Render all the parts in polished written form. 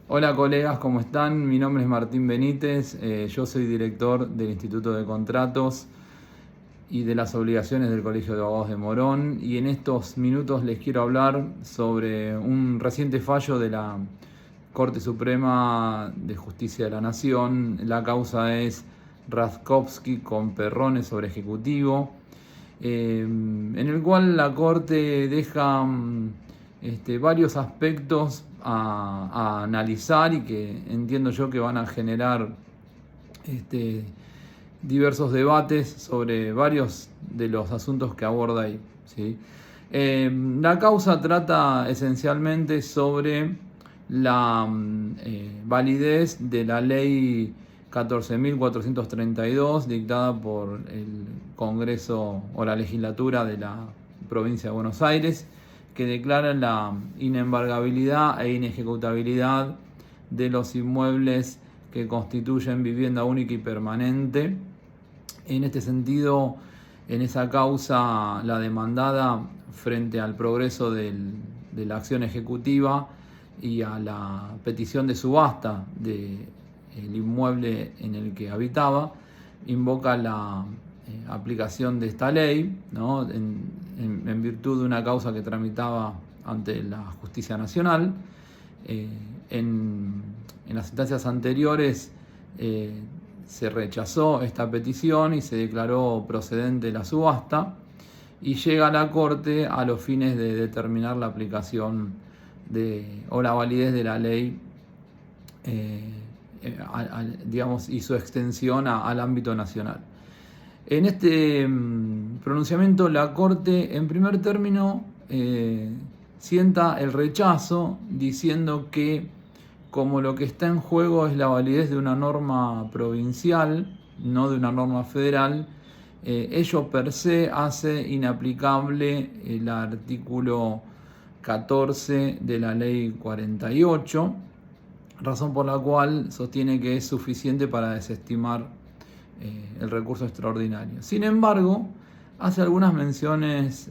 Hola colegas, ¿cómo están? Mi nombre es Martín Benítez, yo soy director del Instituto de Contratos y de las Obligaciones del Colegio de Abogados de Morón, y en estos minutos les quiero hablar sobre un reciente fallo de la Corte Suprema de Justicia de la Nación. La causa es Raskowski con Perrone sobre Ejecutivo, en el cual la Corte deja varios aspectos a analizar y que entiendo yo que van a generar este, diversos debates sobre varios de los asuntos que aborda ahí, ¿sí? La causa trata esencialmente sobre la validez de la ley 14.432 dictada por el Congreso o la legislatura de la provincia de Buenos Aires, que declara la inembargabilidad e inejecutabilidad de los inmuebles que constituyen vivienda única y permanente. En este sentido, en esa causa, la demandada, frente al progreso de la acción ejecutiva y a la petición de subasta del inmueble en el que habitaba, invoca la aplicación de esta ley, ¿no? en virtud de una causa que tramitaba ante la Justicia Nacional. Eh, en, en las instancias anteriores se rechazó esta petición y se declaró procedente la subasta, y llega a la Corte a los fines de determinar la aplicación o la validez de la ley, digamos, y su extensión al ámbito nacional. En este pronunciamiento, la Corte, en primer término, sienta el rechazo, diciendo que, como lo que está en juego es la validez de una norma provincial, no de una norma federal, ello per se hace inaplicable el artículo 14 de la ley 48, razón por la cual sostiene que es suficiente para desestimar el recurso extraordinario. Sin embargo, hace algunas menciones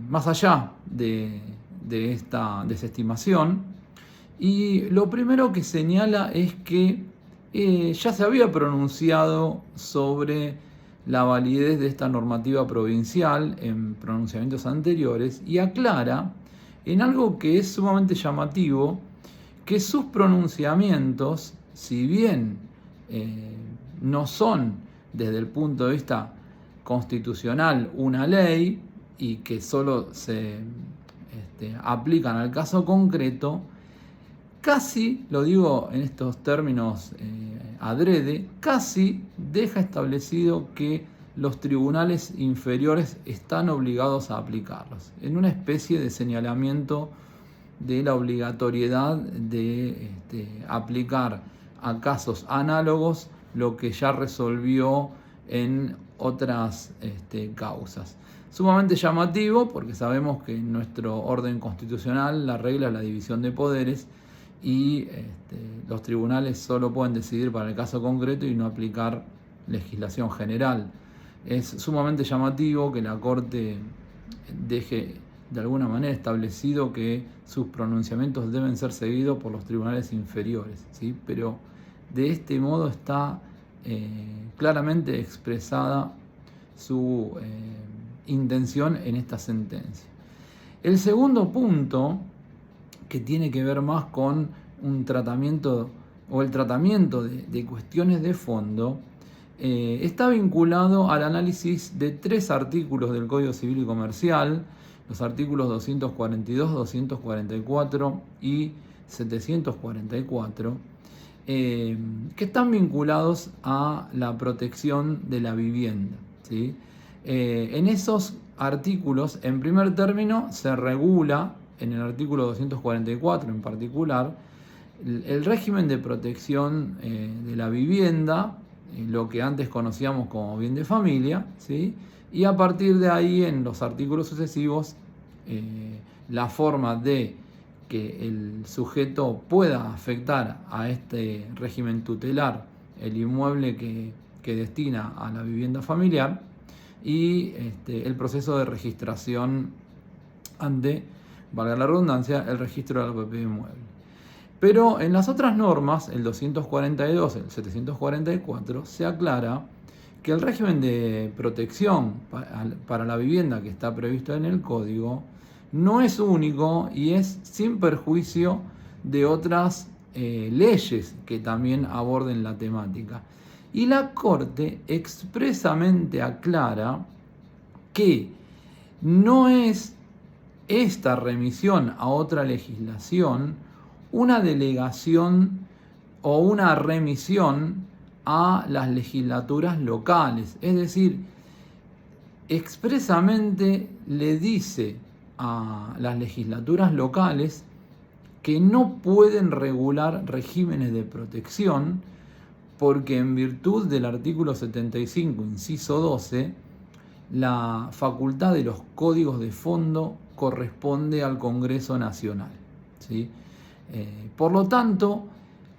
más allá de esta desestimación, y lo primero que señala es que ya se había pronunciado sobre la validez de esta normativa provincial en pronunciamientos anteriores, y aclara en algo que es sumamente llamativo, que sus pronunciamientos, si bien no son desde el punto de vista constitucional una ley y que solo se aplican al caso concreto, casi, lo digo en estos términos adrede, casi deja establecido que los tribunales inferiores están obligados a aplicarlos, en una especie de señalamiento de la obligatoriedad de aplicar a casos análogos lo que ya resolvió en otras causas. Sumamente llamativo, porque sabemos que en nuestro orden constitucional la regla es la división de poderes, y los tribunales solo pueden decidir para el caso concreto y no aplicar legislación general. Es sumamente llamativo que la Corte deje de alguna manera establecido que sus pronunciamientos deben ser seguidos por los tribunales inferiores, ¿sí? Pero de este modo está claramente expresada su intención en esta sentencia. El segundo punto, que tiene que ver más con un tratamiento o el tratamiento de cuestiones de fondo, está vinculado al análisis de 3 artículos del Código Civil y Comercial, los artículos 242, 244 y 744, que están vinculados a la protección de la vivienda, ¿sí? En esos artículos, en primer término, se regula, en el artículo 244 en particular, el régimen de protección de la vivienda, lo que antes conocíamos como bien de familia, ¿sí? Y a partir de ahí, en los artículos sucesivos, la forma de que el sujeto pueda afectar a este régimen tutelar el inmueble que destina a la vivienda familiar, y el proceso de registración ante valga la redundancia, el registro de la propiedad inmueble. Pero en las otras normas, el 242, el 744, se aclara que el régimen de protección para la vivienda que está previsto en el Código no es único y es sin perjuicio de otras leyes que también aborden la temática. Y la Corte expresamente aclara que no es esta remisión a otra legislación una delegación o una remisión a las legislaturas locales. Es decir, expresamente le dice a las legislaturas locales que no pueden regular regímenes de protección porque en virtud del artículo 75, inciso 12, la facultad de los códigos de fondo corresponde al Congreso Nacional, ¿sí? Por lo tanto,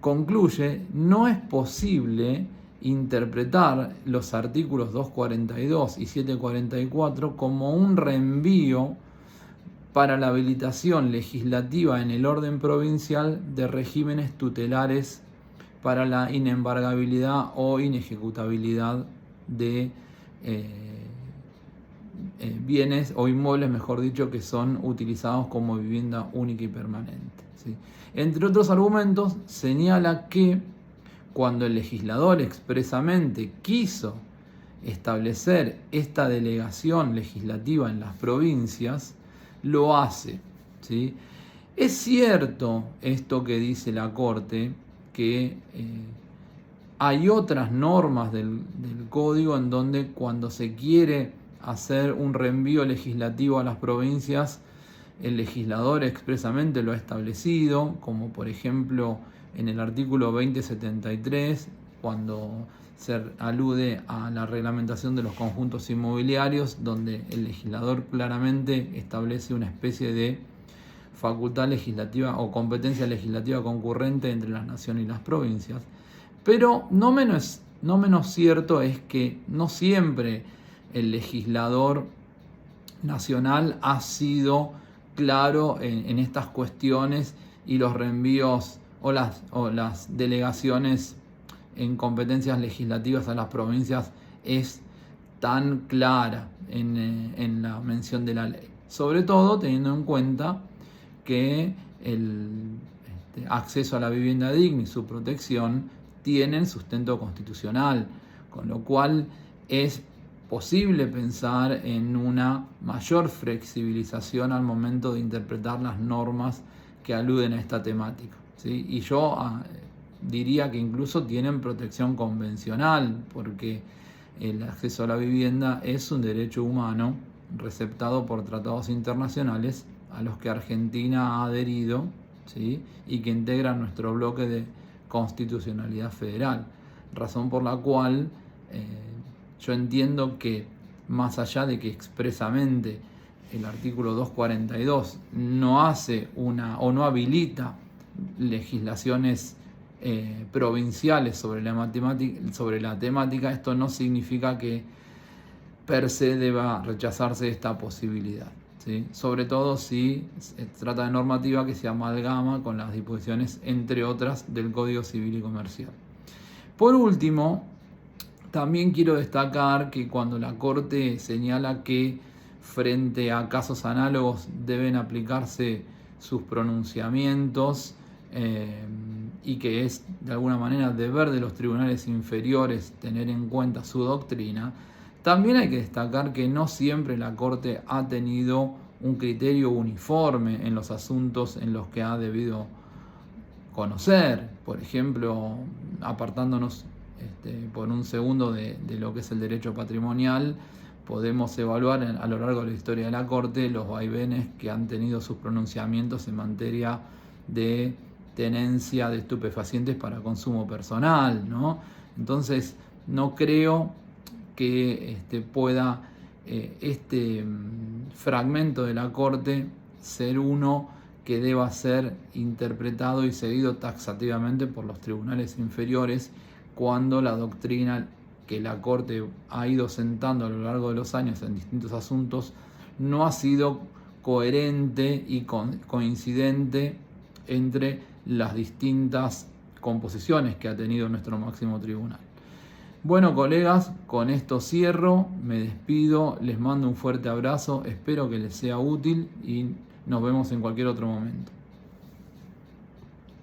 concluye, no es posible interpretar los artículos 242 y 744 como un reenvío para la habilitación legislativa en el orden provincial de regímenes tutelares para la inembargabilidad o inejecutabilidad de bienes o inmuebles, mejor dicho, que son utilizados como vivienda única y permanente, ¿sí? Entre otros argumentos, señala que cuando el legislador expresamente quiso establecer esta delegación legislativa en las provincias, lo hace, ¿sí? Es cierto esto que dice la Corte, que hay otras normas del Código en donde cuando se quiere hacer un reenvío legislativo a las provincias, el legislador expresamente lo ha establecido, como por ejemplo en el artículo 2073, cuando se alude a la reglamentación de los conjuntos inmobiliarios, donde el legislador claramente establece una especie de facultad legislativa o competencia legislativa concurrente entre la nación y las provincias. Pero no menos cierto es que no siempre el legislador nacional ha sido claro en estas cuestiones y los reenvíos o las delegaciones en competencias legislativas a las provincias es tan clara en la mención de la ley. Sobre todo teniendo en cuenta que el acceso a la vivienda digna y su protección tienen sustento constitucional, con lo cual es posible pensar en una mayor flexibilización al momento de interpretar las normas que aluden a esta temática, ¿sí? Y yo diría que incluso tienen protección convencional, porque el acceso a la vivienda es un derecho humano receptado por tratados internacionales a los que Argentina ha adherido, ¿sí? Y que integran nuestro bloque de constitucionalidad federal, razón por la cual yo entiendo que más allá de que expresamente el artículo 242 no hace o no habilita legislaciones provinciales sobre la temática, esto no significa que per se deba rechazarse esta posibilidad, ¿sí? Sobre todo si se trata de normativa que se amalgama con las disposiciones, entre otras, del Código Civil y Comercial. Por último, también quiero destacar que cuando la Corte señala que frente a casos análogos deben aplicarse sus pronunciamientos y que es de alguna manera deber de los tribunales inferiores tener en cuenta su doctrina, también hay que destacar que no siempre la Corte ha tenido un criterio uniforme en los asuntos en los que ha debido conocer. Por ejemplo, apartándonos por un segundo de lo que es el derecho patrimonial, podemos evaluar a lo largo de la historia de la Corte los vaivenes que han tenido sus pronunciamientos en materia de tenencia de estupefacientes para consumo personal, ¿no? Entonces, no creo que pueda este fragmento de la Corte ser uno que deba ser interpretado y seguido taxativamente por los tribunales inferiores, cuando la doctrina que la Corte ha ido sentando a lo largo de los años en distintos asuntos no ha sido coherente y coincidente entre las distintas composiciones que ha tenido nuestro máximo tribunal. Bueno, colegas, con esto cierro, me despido, les mando un fuerte abrazo, espero que les sea útil y nos vemos en cualquier otro momento.